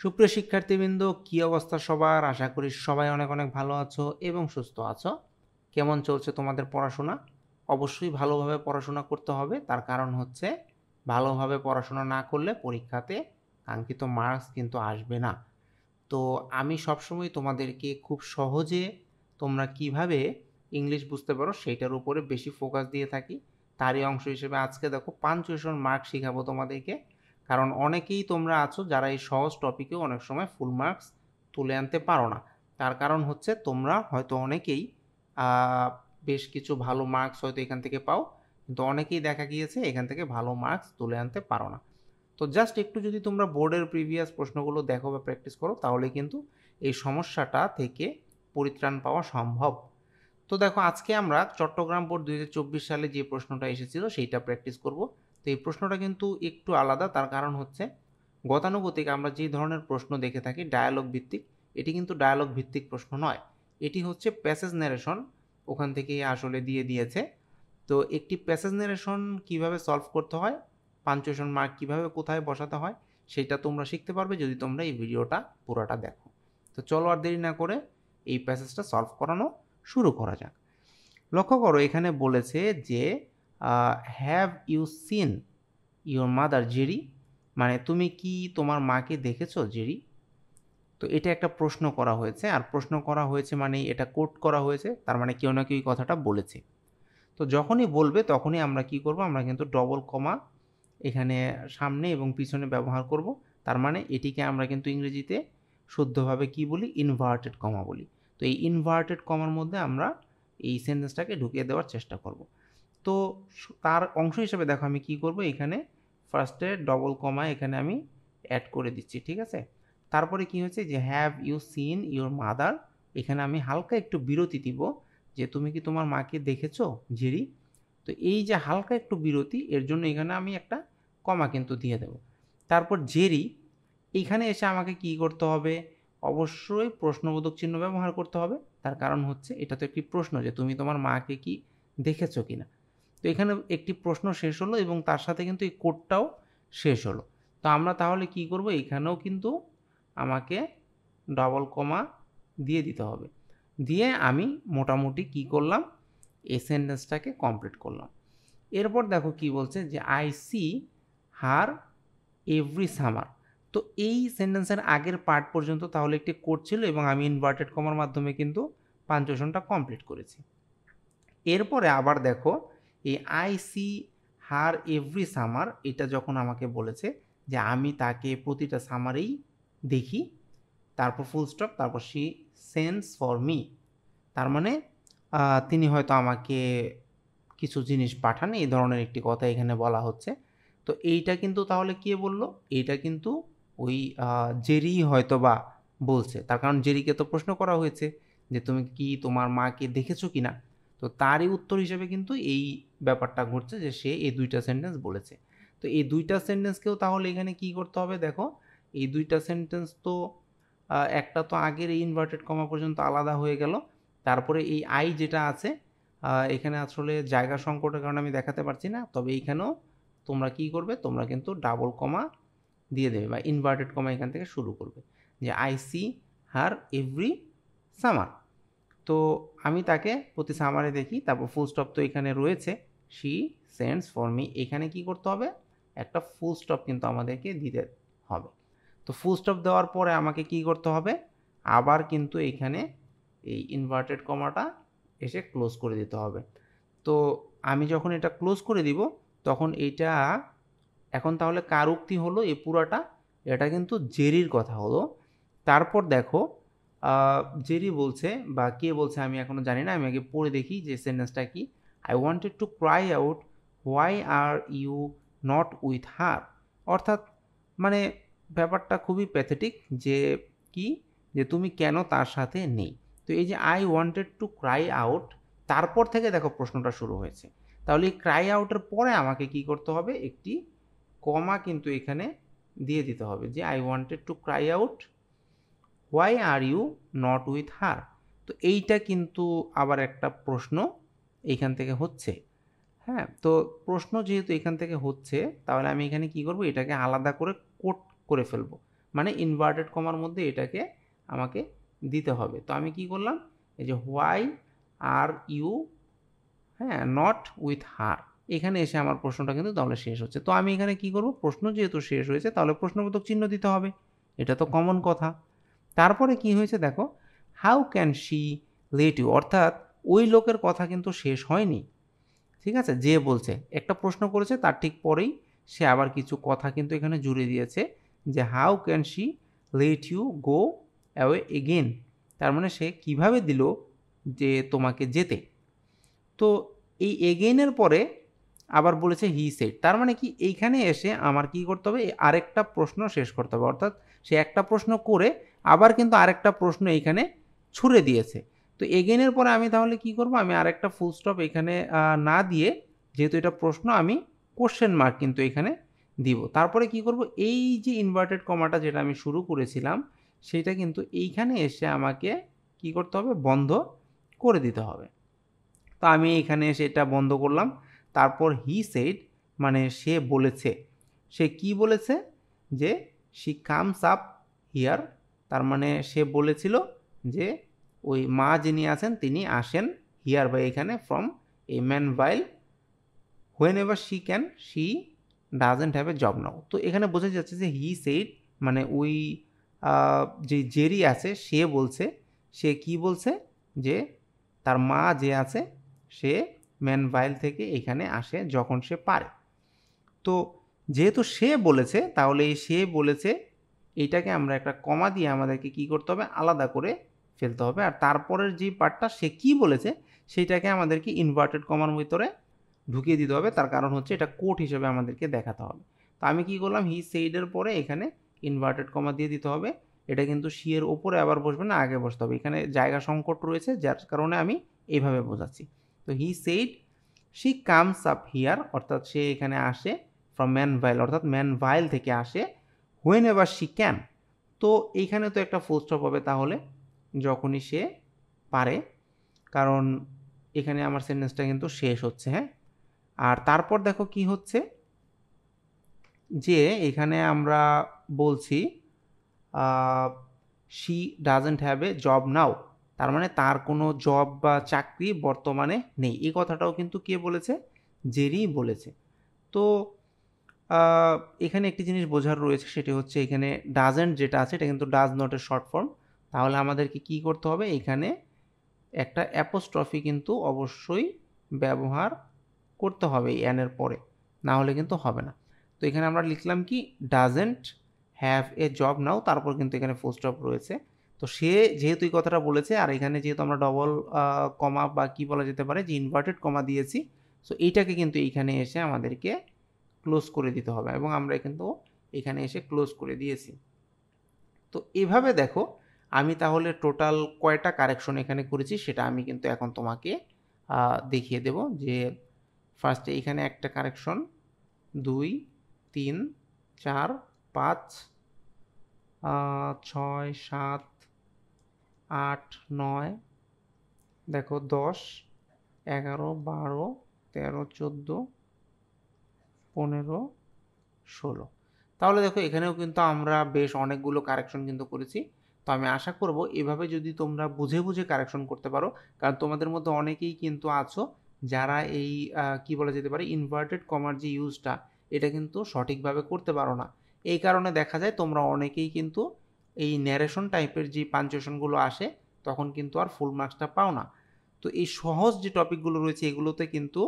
সুপ্রিয় শিক্ষার্থীবৃন্দ, কি অবস্থা সবার? আশা করি সবাই অনেক অনেক ভালো আছো এবং সুস্থ আছো। কেমন চলছে তোমাদের পড়াশোনা? অবশ্যই ভালোভাবে পড়াশোনা করতে হবে। তার কারণ হচ্ছে ভালোভাবে পড়াশোনা না করলে পরীক্ষাতে কাঙ্ক্ষিত মার্কস কিন্তু আসবে না। তো আমি সবসময় তোমাদেরকে খুব সহজে তোমরা কিভাবে ইংলিশ বুঝতে পারো সেইটার উপরে বেশি ফোকাস দিয়ে থাকি। তারই অংশ হিসেবে আজকে দেখো পাঞ্চুয়েশন মার্ক শেখাবো তোমাদেরকে। কারণ অনেকেই তোমরা আছো যারা এই সহজ টপিকেও অনেক সময় ফুল মার্কস তুলে আনতে পারো না। তার কারণ হচ্ছে তোমরা হয়তো অনেকেই বেশ কিছু ভালো মার্কস হয়তো এখান থেকে পাও, কিন্তু অনেকেই দেখা গিয়েছে এখান থেকে ভালো মার্কস তুলে আনতে পারো না। তো জাস্ট একটু যদি তোমরা বোর্ডের প্রিভিয়াস প্রশ্নগুলো দেখো বা প্র্যাকটিস করো তাহলে কিন্তু এই সমস্যাটা থেকে পরিত্রাণ পাওয়া সম্ভব। তো দেখো আজকে আমরা চট্টগ্রাম বোর্ড 2024 সালে যে প্রশ্নটা এসেছিল সেইটা প্র্যাকটিস করব। তো এই প্রশ্নটা কিন্তু একটু আলাদা, তার কারণ হচ্ছে গতানুগতিক আমরা যে ধরনের প্রশ্ন দেখে থাকি ডায়ালগ ভিত্তিক, এটি কিন্তু ডায়ালগ ভিত্তিক প্রশ্ন নয়, এটি হচ্ছে প্যাসেজ ন্যারেশন। ওখান থেকেই আসলে দিয়ে দিয়েছে। তো একটি প্যাসেজ ন্যারেশন কীভাবে সলভ করতে হয়, পাঞ্চুয়েশন মার্ক কীভাবে কোথায় বসাতে হয়, সেটা তোমরা শিখতে পারবে যদি তোমরা এই ভিডিওটা পুরোটা দেখো। তো চলো আর দেরি না করে এই প্যাসেজটা সলভ করানো শুরু করা যাক। লক্ষ্য করো এখানে বলেছে যে have you seen your mother Jerry, মানে তুমি কি তোমার মাকে দেখেছো জেরি। তো এটা একটা প্রশ্ন করা হয়েছে, আর প্রশ্ন করা হয়েছে মানে এটা কোট করা হয়েছে, তার মানে কেউ না কেউ এই কথাটা বলেছে। তো যখনই বলবে তখনই আমরা কি করব, আমরা কিন্তু ডবল কমা এখানে সামনে এবং পিছনে ব্যবহার করব। তার মানে এটিকে আমরা কিন্তু ইংরেজিতে শুদ্ধভাবে কি বলি, ইনভার্টেড কমা বলি। তো এই ইনভার্টেড কমার মধ্যে আমরা এই সেন্টেন্সটাকে ঢুকিয়ে দেওয়ার চেষ্টা করব। তো তার অংশ হিসেবে দেখো আমি কি করব, এখানে ফার্স্টে ডবল কমা এখানে আমি অ্যাড করে দিচ্ছি, ঠিক আছে। তারপরে কি হয়েছে যে have you seen your mother, এখানে আমি হালকা একটু বিরতি দিব যে তুমি কি তোমার মাকে দেখেছো জেরি। তো এই যে হালকা একটু বিরতি, এর জন্য এখানে আমি একটা কমা কিন্তু দিয়ে দেব। তারপর জেরি, এইখানে এসে আমাকে কি করতে হবে, অবশ্যই প্রশ্নবোধক চিহ্ন ব্যবহার করতে হবে। তার কারণ হচ্ছে এটা তো একটি প্রশ্ন যে তুমি তোমার মাকে কি দেখেছো কিনা। তো এখানে একটি প্রশ্ন শেষ হলো এবং তার সাথে কিন্তু এই কোডটাও শেষ হলো। তো আমরা তাহলে কি করব, এখানেও কিন্তু আমাকে ডবল কমা দিয়ে দিতে হবে। দিয়ে আমি মোটামুটি কি করলাম, এই সেন্টেন্সটাকে কমপ্লিট করলাম। এরপর দেখো কি বলছে যে I see her every summer. তো এই সেন্টেন্সের আগের পার্ট পর্যন্ত তাহলে একটি কোড ছিল এবং আমি ইনভার্টেড কমার মাধ্যমে কিন্তু পাঞ্চুয়েশনটা কমপ্লিট করেছি। এরপরে আবার দেখো এই I see her every summer, এটা যখন আমাকে বলেছে যে আমি তাকে প্রতিটা সামারেই দেখি, তারপর ফুল স্টপ, তারপর শি সেন্স ফর মি, তার মানে তিনি হয়তো আমাকে কিছু জিনিস পাঠান, এই ধরনের একটি কথা এখানে বলা হচ্ছে। তো এইটা কিন্তু তাহলে কে বলল, এইটা কিন্তু ওই জেরি হয়তো বা বলছে, তার কারণ জেরিকে তো প্রশ্ন করা হয়েছে যে তুমি কি তোমার মাকে দেখেছো কি না। তো তারই উত্তর হিসেবে কিন্তু এই ব্যাপারটা ঘটছে যে সে এই দুইটা সেন্টেন্স বলেছে। তো এই দুইটা সেন্টেন্সকেও তাহলে এখানে কি করতে হবে, দেখো এই দুইটা সেন্টেন্স তো একটা তো আগের এই ইনভার্টেড কমা পর্যন্ত আলাদা হয়ে গেল। তারপরে এই আই যেটা আছে এখানে আসলে জায়গা সংকটের কারণে আমি দেখাতে পারছি না, তবে এইখানেও তোমরা কি করবে, তোমরা কিন্তু ডাবল কমা দিয়ে দেবে বা ইনভার্টেড কমা এখান থেকে শুরু করবে যে I see her every summer. তো আমি তাকে প্রতি সামারে দেখি, তারপর ফুল স্টপ তো এখানে রয়েছে, শি সেন্ডস ফর মি, এখানে কি করতে হবে, একটা ফুল স্টপ কিন্তু আমাদেরকে দিতে হবে। তো ফুল স্টপ দেওয়ার পরে আমাকে কি করতে হবে, আবার কিন্তু এখানে এই ইনভার্টেড কমাটা এসে ক্লোজ করে দিতে হবে। তো আমি যখন এটা ক্লোজ করে দিব তখন এইটা এখন তাহলে কার উক্তি হলো এই পুরাটা, এটা কিন্তু জেরির কথা হলো। তারপর দেখো জেরি বলছে বা কে বলছে আমি এখনও জানি না, আমি আগে পড়ে দেখি যে সেন্টেন্সটা কি। I wanted to cry out why are you not with her, অর্থাৎ মানে ব্যাপারটা খুবই প্যাথেটিক যে কি, যে তুমি কেন তার সাথে নেই। তো এই যে I wanted to cry out, তারপর থেকে দেখো প্রশ্নটা শুরু হয়েছে। তাহলে এই ক্রাই আউটের পরে আমাকে কি করতে হবে, একটি কমা কিন্তু এখানে দিয়ে দিতে হবে যে I wanted to cry out why are you not with her. তো এইটা কিন্তু আবার একটা প্রশ্ন এইখান থেকে হচ্ছে। হ্যাঁ, তো প্রশ্ন যেহেতু এখান থেকে হচ্ছে তাহলে আমি এখানে কি করব, এটাকে আলাদা করে কোট করে ফেলবো। মানে ইনভার্টেড কমার মধ্যে এটাকে আমাকে দিতে হবে। তো আমি কি করলাম, এই যে why are you not with her, এখানে এসে আমার প্রশ্নটা কিন্তু তাহলে শেষ হচ্ছে। তো আমি এখানে কি করব, প্রশ্ন যেহেতু শেষ হয়েছে তাহলে প্রশ্নবোধক চিহ্ন দিতে হবে, এটা তো কমন কথা। তারপরে কি হয়েছে দেখো, how can she let you, অর্থাৎ ওই লোকের কথা কিন্তু শেষ হয়নি, ঠিক আছে, যে বলছে একটা প্রশ্ন করেছে তার ঠিক পরেই সে আবার কিছু কথা কিন্তু এখানে জুড়ে দিয়েছে, যে how can she let you go away again, তার মানে সে কিভাবে দিল যে তোমাকে যেতে। তো এই এগেইনের পরে আবার বলেছে হি সেড, তার মানে কি এইখানে এসে আমার কি করতে হবে, আরেকটা প্রশ্ন শেষ করতে হবে, অর্থাৎ সে একটা প্রশ্ন করে আবার কিন্তু আরেকটা প্রশ্ন এইখানে ছুড়ে দিয়েছে। তো এগেইনের পরে আমি তাহলে কি করব, আমি আরেকটা ফুল স্টপ এখানে না দিয়ে, যেহেতু এটা প্রশ্ন, আমি কোশ্চেন মার্ক কিন্তু এখানে দিব। তারপরে কি করব, এই যে ইনভার্টেড কমাটা যেটা আমি শুরু করেছিলাম সেটা কিন্তু এইখানে এসে আমাকে কি করতে হবে, বন্ধ করে দিতে হবে। তো আমি এখানে এসে এটা বন্ধ করলাম। তারপর হি সেড, মানে সে বলেছে, সে কি বলেছে, যে শি কামস আপ হিয়ার, তার মানে সে বলেছিল যে ওই মা যিনি আছেন তিনি আসেন হিয়ার বা এখানে from a man while whenever she can she doesn't have a job now. তো এখানে বোঝা যাচ্ছে যে হি সেইড মানে ওই যে জেরি আছে সে বলছে, সে কি বলছে, যে তার মা যে আছে সে ম্যানভাইল থেকে এখানে আসে যখন সে পারে। তো যেহেতু সে বলেছে তাহলে এই সে বলেছে এইটাকে আমরা একটা কমা দিয়ে আমাদেরকে কি করতে হবে, আলাদা করে ফেলতে হবে, আর তারপরের যে পার্টটা সে কি বলেছে সেইটাকে আমাদেরকে ইনভার্টেড কমার ভিতরে ঢুকিয়ে দিতে হবে, তার কারণ হচ্ছে এটা কোট হিসেবে আমাদেরকে দেখাতে হবে। তো আমি কি করলাম, হি সেইডের পরে এখানে ইনভার্টেড কমা দিয়ে দিতে হবে, এটা কিন্তু সি এর ওপরে আবার বসবে না, আগে বসতে হবে, এখানে জায়গা সংকট রয়েছে যার কারণে আমি এইভাবে বোঝাচ্ছি। তো he said she comes up here, অর্থাৎ সে এখানে আসে ফ্রম ম্যানভাইল, অর্থাৎ ম্যানভাইল থেকে আসে হোয়েন এভার শি ক্যান। তো এইখানে তো একটা ফুল স্টপ হবে তাহলে যখনই সে পারে, কারণ এখানে আমার সেন্টেন্সটা কিন্তু শেষ হচ্ছে, হ্যাঁ। আর তারপর দেখো কি হচ্ছে, যে এখানে আমরা বলছি she doesn't have a job now, তার মানে তার কোনো জব বা চাকরি বর্তমানে নেই, এই কথাটাও কিন্তু কে বলেছে, জেরি বলেছে। তো এখানে একটি জিনিস বোঝার রয়েছে, সেটি হচ্ছে এখানে ডাজেন্ট যেটা আছে এটা কিন্তু ডাজ নটের শর্ট ফর্ম, তাহলে আমাদেরকে কি করতে হবে, এখানে একটা অ্যাপোস্ট্রফি কিন্তু অবশ্যই ব্যবহার করতে হবে এই অ্যানের পরে, না হলে কিন্তু হবে না। তো এখানে আমরা লিখলাম কি, ডাজেন্ট হ্যাভ এ জব নাও, তারপর কিন্তু এখানে ফুল স্টপ রয়েছে। তো সে যেহেতু এই কথাটা বলেছে, আর এখানে যেহেতু আমরা ডবল কমা বা কি বলা যেতে পারে যে ইনভার্টেড কমা দিয়েছি, সো এইটাকে কিন্তু এইখানে এসে আমাদেরকে ক্লোজ করে দিতে হবে, এবং আমরা কিন্তু এখানে এসে ক্লোজ করে দিয়েছি। তো এভাবে দেখো আমি তাহলে টোটাল কয়টা কারেকশন এখানে করেছি সেটা আমি কিন্তু এখন তোমাকে দেখিয়ে দেব, যে ফার্স্টে এখানে একটা কারেকশন, 2 3 4 5 6 7 8 9, দেখো 10 11 12 13 14 15 16। তাহলে দেখো এখানেও কিন্তু আমরা বেশ অনেকগুলো কারেকশন কিন্তু করেছি। তো আমি আশা করব এভাবে যদি তোমরা বুঝে বুঝে কারেকশন করতে পারো, কারণ তোমাদের মধ্যে অনেকেই কিন্তু আছো যারা এই কি বলা যেতে পারে ইনভার্টেড কমার যে ইউজটা এটা কিন্তু সঠিকভাবে করতে পারো না। এই কারণে দেখা যায় তোমরা অনেকেই কিন্তু এই ন্যারেশন টাইপের যে পাঞ্চুয়েশনগুলো আসে তখন কিন্তু আর ফুল মার্কসটা পাও না। তো এই সহজ যে টপিকগুলো রয়েছে এগুলোতে কিন্তু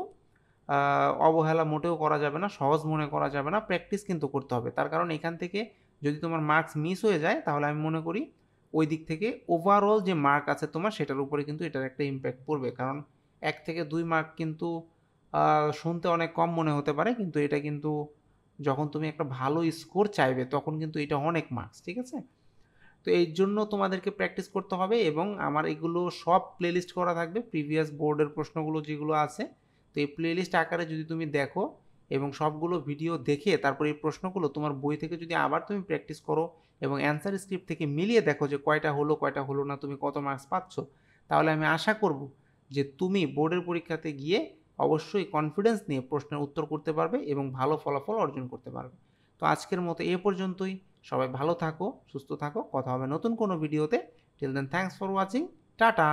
অবহেলা মোটেও করা যাবে না, সহজ মনে করা যাবে না, প্র্যাকটিস কিন্তু করতে হবে। তার কারণ এখান থেকে যদি তোমার মার্কস মিস হয়ে যায় তাহলে আমি মনে করি ওই দিক থেকে ওভারঅল যে মার্ক আছে তোমার সেটার উপরে কিন্তু এটার একটা ইম্প্যাক্ট পড়বে, কারণ 1 থেকে 2 মার্ক কিন্তু শুনতে অনেক কম মনে হতে পারে, কিন্তু এটা কিন্তু যখন তুমি একটা ভালো স্কোর চাইবে তখন কিন্তু এটা অনেক মার্কস, ঠিক আছে। তো এই জন্য তোমাদেরকে প্র্যাকটিস করতে হবে, এবং আমার এগুলো সব প্লেলিস্ট করা থাকবে প্রিভিয়াস বোর্ডের প্রশ্নগুলো যেগুলো আছে। তো এই প্লেলিস্ট আকারে যদি তুমি দেখো এবং সবগুলো ভিডিও দেখে তারপর এই প্রশ্নগুলো তোমার বই থেকে যদি আবার তুমি প্র্যাকটিস করো এবং অ্যান্সার স্ক্রিপ্ট থেকে মিলিয়ে দেখো যে কয়টা হলো না, তুমি কত মার্কস পাচ্ছ, তাহলে আমি আশা করব যে তুমি বোর্ডের পরীক্ষাতে গিয়ে অবশ্যই কনফিডেন্স নিয়ে প্রশ্নের উত্তর করতে পারবে এবং ভালো ফলাফল অর্জন করতে পারবে। তো আজকের মতো এ পর্যন্তই। সবাই ভালো থাকো, সুস্থ থাকো। কথা হবে নতুন কোনো ভিডিওতে। Till then thanks for watching. Tata.